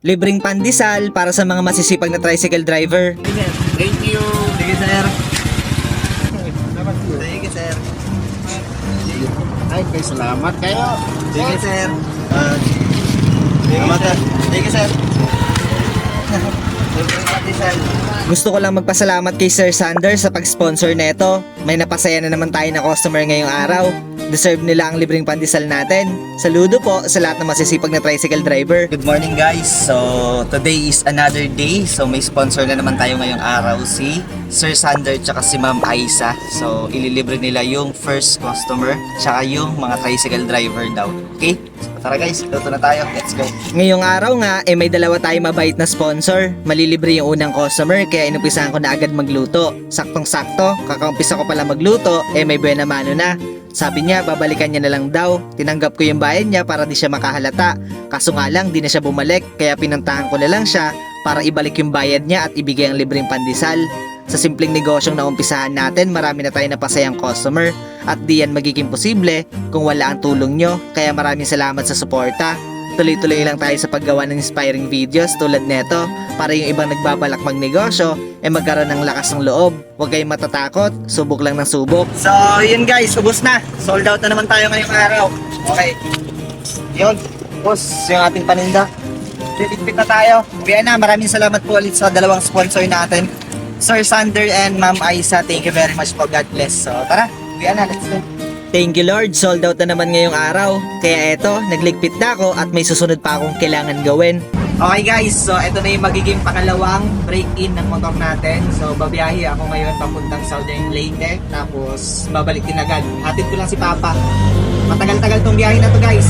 Libreng pandesal para sa mga masisipag na tricycle driver. Thank you. Sige sir. Sige, sir. Ay, kay salamat kayo. Sige sir. Salamat, sir. Sige sir. Gusto ko lang magpasalamat kay Sir Sander sa pag-sponsor nito. May napasaya na naman tayo na customer ngayong araw. Deserve nila ang libreng pandesal natin. Saludo po sa lahat ng masisipag na tricycle driver. Good morning guys. So, today is another day. So, may sponsor na naman tayo ngayong araw, si Sir Sander tsaka si Ma'am Aisa. So, ililibre nila yung first customer tsaka yung mga tricycle driver daw. Okay? So, tara guys, luto na tayo. Let's go. Ngayong araw nga, may dalawa tayong mabait na sponsor. Malilibre yung unang customer, kaya inumpisahan ko na agad magluto. Saktong-sakto, kakaumpisa ko pala magluto, may buena mano na. Sabi niya, babalikan niya na lang daw. Tinanggap ko yung bayad niya para di siya makahalata. Kaso nga lang, di na siya bumalik, kaya pinuntahan ko na lang siya para ibalik yung bayad niya at ibigay ang libreng pandesal. Sa simpleng negosyong naumpisahan natin, marami na tayo napasayang customer at di yan magiging posible kung wala ang tulong nyo. Kaya maraming salamat sa suporta. Tuloy-tuloy lang tayo sa paggawa ng inspiring videos tulad neto para yung ibang nagbabalak magnegosyo magkaroon ng lakas ng loob. Huwag kayong matatakot, subok lang ng subok. So, yun guys, ubos na. Sold out na naman tayo ngayong araw. Okay. Yun. Boss, yung ating paninda. Liligpit na tayo. Kaya na, maraming salamat po ulit sa dalawang sponsor natin. Sir Sander and Ma'am Aisa. Thank you very much po. God bless. So, tara. Kaya na, let's go. Thank you Lord, sold out na naman ngayong araw. Kaya eto, nagligpit na ako at may susunod pa akong kailangan gawin. Okay guys, so ito na yung magiging pangalawang break-in ng motor natin. So babiyahe ako ngayon papuntang Southern Leyte. Tapos babalik din agad. Hatid ko lang si Papa. Matagal-tagal tong biyahe na to guys.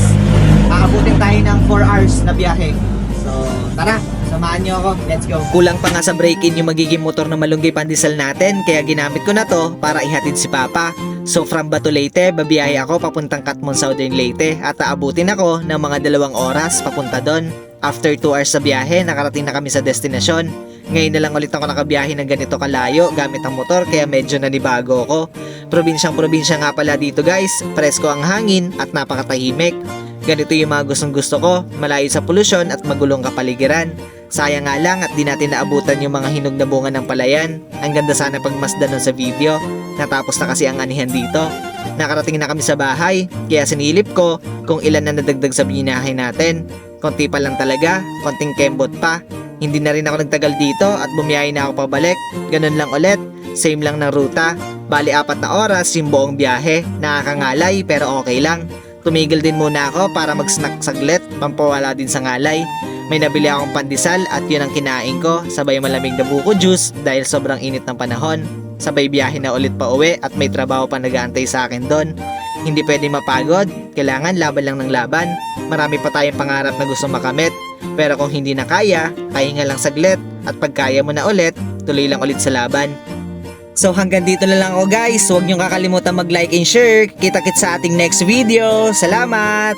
Aabutin tayo ng 4 hours na biyahe. So tara, samahan nyo ako. Let's go. Kulang pa nga sa break-in yung magiging motor ng malunggay pandesal natin, kaya ginamit ko na to para ihatid si Papa. So from Bato Leyte, babiyahe ako papuntang Katmon Southern Leyte at aabutin ako ng mga 2 oras papunta doon. After 2 hours sa biyahe, nakarating na kami sa destinasyon. Ngayon na lang ulit ako nakabiyahe ng ganito kalayo gamit ang motor, kaya medyo nanibago ako. Probinsyang-probinsya nga pala dito guys, presko ang hangin at napakatahimik. Ganito yung mga gustong gusto ko, malayo sa polusyon at magulong kapaligiran. Sayang nga lang at di natin naabutan yung mga hinog na bunga ng palayan. Ang ganda sana pagmasdan nun sa video. Natapos na kasi ang anihan dito. Nakarating na kami sa bahay, kaya sinilip ko kung ilan na nadagdag sa binahe natin. Konti pa lang talaga, konting kembot pa. Hindi na rin ako nagtagal dito at bumiyahe na ako pabalik. Ganun lang ulit, same lang ng ruta. Bali 4 na oras yung buong biyahe. Nakakangalay pero okay lang. Tumigil din muna ako para mag-snack saglit, pampawala din sa ngalay. May nabili akong pandesal at yun ang kinain ko, sabay malamig na buko juice dahil sobrang init ng panahon. Sabay biyahe na ulit pa uwi at may trabaho pa nag-aantay sa akin doon. Hindi pwede mapagod, kailangan laban lang ng laban. Marami pa tayong pangarap na gusto makamit. Pero kung hindi na kaya, pahinga lang saglit at pag kaya mo na ulit, tuloy lang ulit sa laban. So hanggang dito na lang ako guys. Huwag niyong kakalimutan mag-like and share. Kita-kits sa ating next video. Salamat!